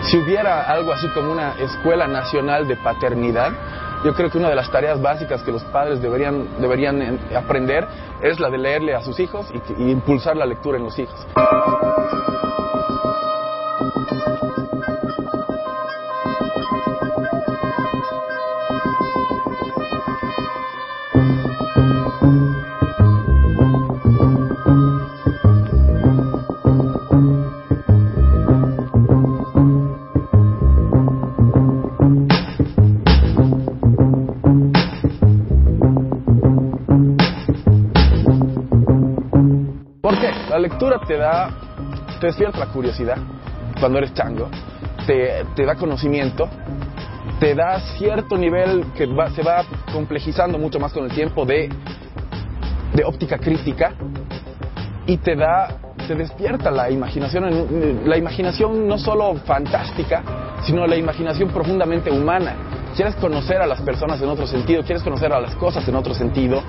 Si hubiera algo así como una escuela nacional de paternidad, yo creo que una de las tareas básicas que los padres deberían aprender es la de leerle a sus hijos y impulsar la lectura en los hijos. La lectura te despierta la curiosidad cuando eres chango, te da conocimiento, te da cierto nivel que se va complejizando mucho más con el tiempo de óptica crítica y te despierta la imaginación no solo fantástica, sino la imaginación profundamente humana. Quieres conocer a las personas en otro sentido, quieres conocer a las cosas en otro sentido.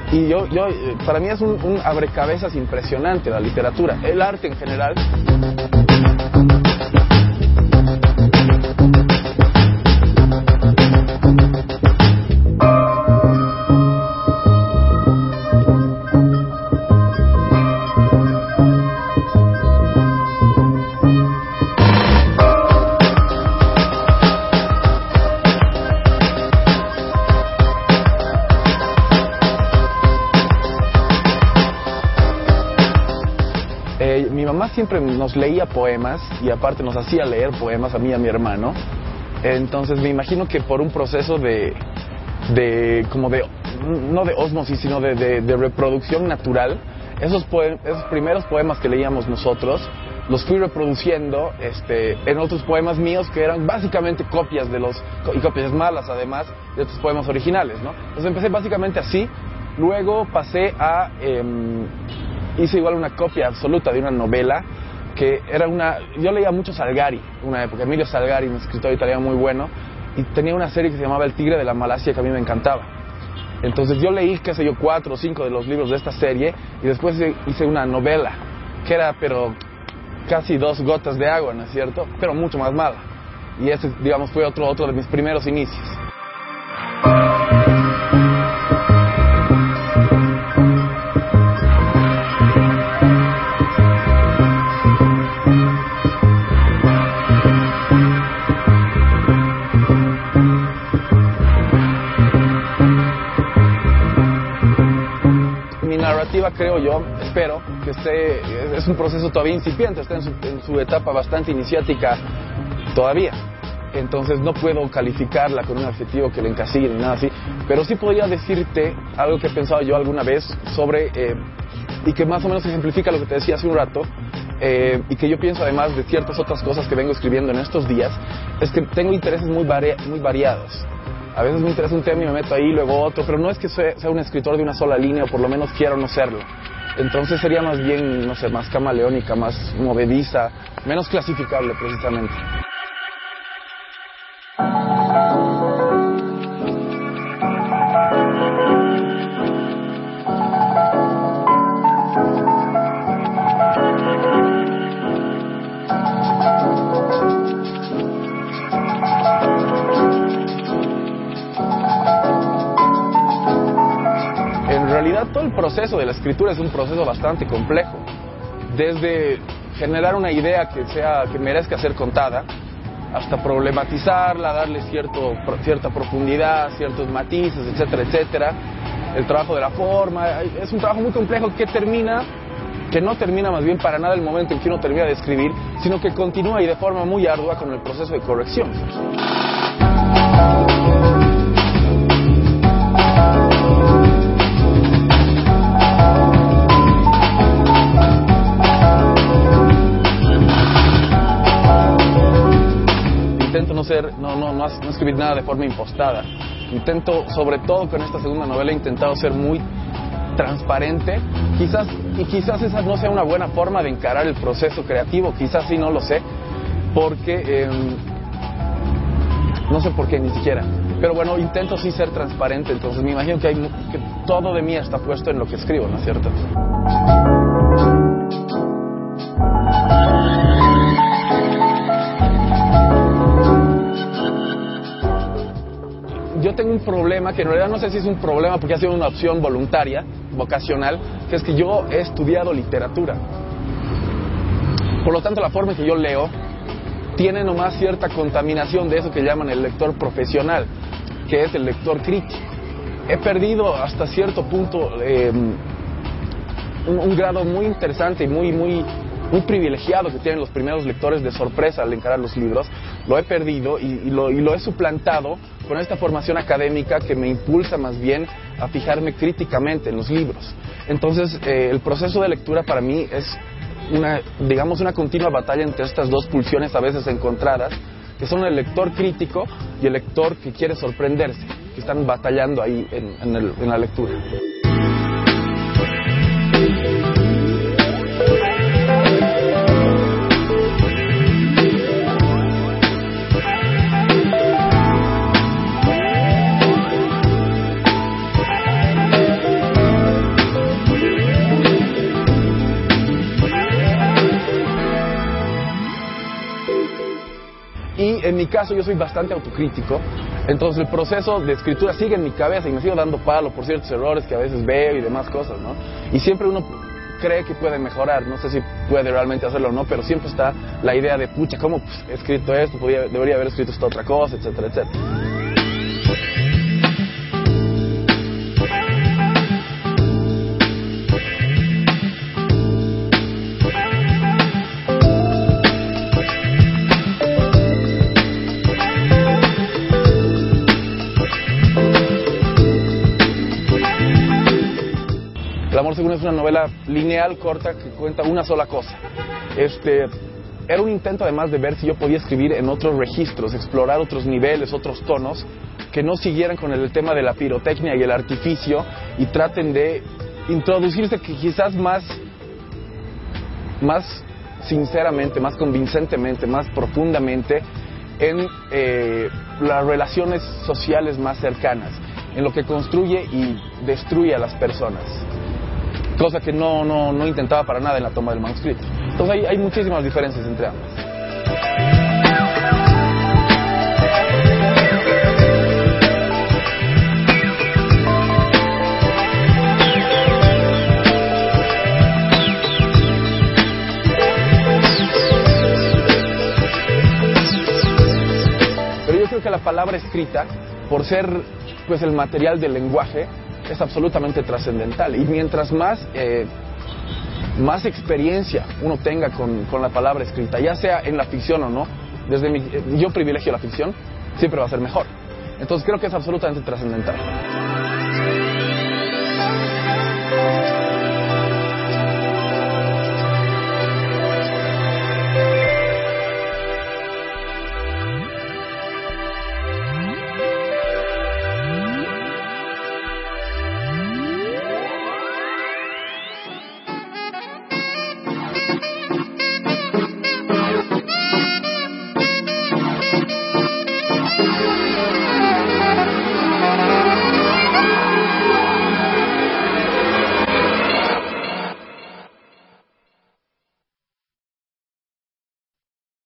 Y para mí es un abrecabezas impresionante la literatura, el arte en general. Mi mamá siempre nos leía poemas y aparte nos hacía leer poemas a mí y a mi hermano. Entonces me imagino que por un proceso no de ósmosis, sino de reproducción natural, esos primeros poemas que leíamos nosotros, los fui reproduciendo en otros poemas míos que eran básicamente copias y copias malas además de estos poemas originales, ¿no? Entonces empecé básicamente así, luego pasé a... hice igual una copia absoluta de una novela que era yo leía mucho Salgari, una época, Emilio Salgari, un escritor italiano muy bueno, y tenía una serie que se llamaba El Tigre de la Malasia que a mí me encantaba. Entonces yo leí, 4 o 5 de los libros de esta serie y después hice una novela que era, pero casi 2 gotas de agua, ¿no es cierto? Pero mucho más mala. Y ese, digamos, fue otro de mis primeros inicios. Creo yo, espero que es un proceso todavía incipiente, está en su etapa bastante iniciática todavía. Entonces no puedo calificarla con un adjetivo que le encasille ni nada así, pero sí podría decirte algo que he pensado yo alguna vez sobre, y que más o menos ejemplifica lo que te decía hace un rato, y que yo pienso además de ciertas otras cosas que vengo escribiendo en estos días, es que tengo intereses muy variados. A veces me interesa un tema y me meto ahí, luego otro, pero no es que sea un escritor de una sola línea, o por lo menos quiero no serlo. Entonces sería más bien, no sé, más camaleónica, más movediza, menos clasificable precisamente. Todo el proceso de la escritura es un proceso bastante complejo, desde generar una idea que merezca ser contada, hasta problematizarla, darle cierta profundidad, ciertos matices, etcétera, etcétera. El trabajo de la forma, es un trabajo muy complejo que no termina más bien para nada el momento en que uno termina de escribir, sino que continúa y de forma muy ardua con el proceso de corrección. No escribir nada de forma impostada. Intento, sobre todo con esta segunda novela, he intentado ser muy transparente, quizás esa no sea una buena forma de encarar el proceso creativo, quizás sí, no lo sé, porque no sé por qué ni siquiera, pero bueno, intento sí ser transparente, entonces me imagino que todo de mí está puesto en lo que escribo, ¿no es cierto? Yo tengo un problema, que en realidad no sé si es un problema porque ha sido una opción voluntaria, vocacional, que es que yo he estudiado literatura. Por lo tanto, la forma en que yo leo tiene nomás cierta contaminación de eso que llaman el lector profesional, que es el lector crítico. He perdido hasta cierto punto un grado muy interesante y muy privilegiado que tienen los primeros lectores de sorpresa al encarar los libros. Lo he perdido y lo he suplantado con esta formación académica que me impulsa más bien a fijarme críticamente en los libros. Entonces, el proceso de lectura para mí es una continua batalla entre estas dos pulsiones a veces encontradas, que son el lector crítico y el lector que quiere sorprenderse, que están batallando ahí en la lectura. Y en mi caso yo soy bastante autocrítico, entonces el proceso de escritura sigue en mi cabeza y me sigo dando palo por ciertos errores que a veces veo y demás cosas, ¿no? Y siempre uno cree que puede mejorar, no sé si puede realmente hacerlo o no, pero siempre está la idea de, pucha, ¿cómo he escrito esto? Debería haber escrito esta otra cosa, etcétera, etcétera. El amor según es una novela lineal, corta, que cuenta una sola cosa. Era un intento además de ver si yo podía escribir en otros registros, explorar otros niveles, otros tonos, que no siguieran con el tema de la pirotecnia y el artificio y traten de introducirse quizás más sinceramente, más convincentemente, más profundamente en las relaciones sociales más cercanas, en lo que construye y destruye a las personas. Cosa que no intentaba para nada en la toma del manuscrito. Entonces hay muchísimas diferencias entre ambas. Pero yo creo que la palabra escrita, por ser pues el material del lenguaje, es absolutamente trascendental, y mientras más experiencia uno tenga con la palabra escrita, ya sea en la ficción o no, yo privilegio la ficción, siempre va a ser mejor. Entonces creo que es absolutamente trascendental.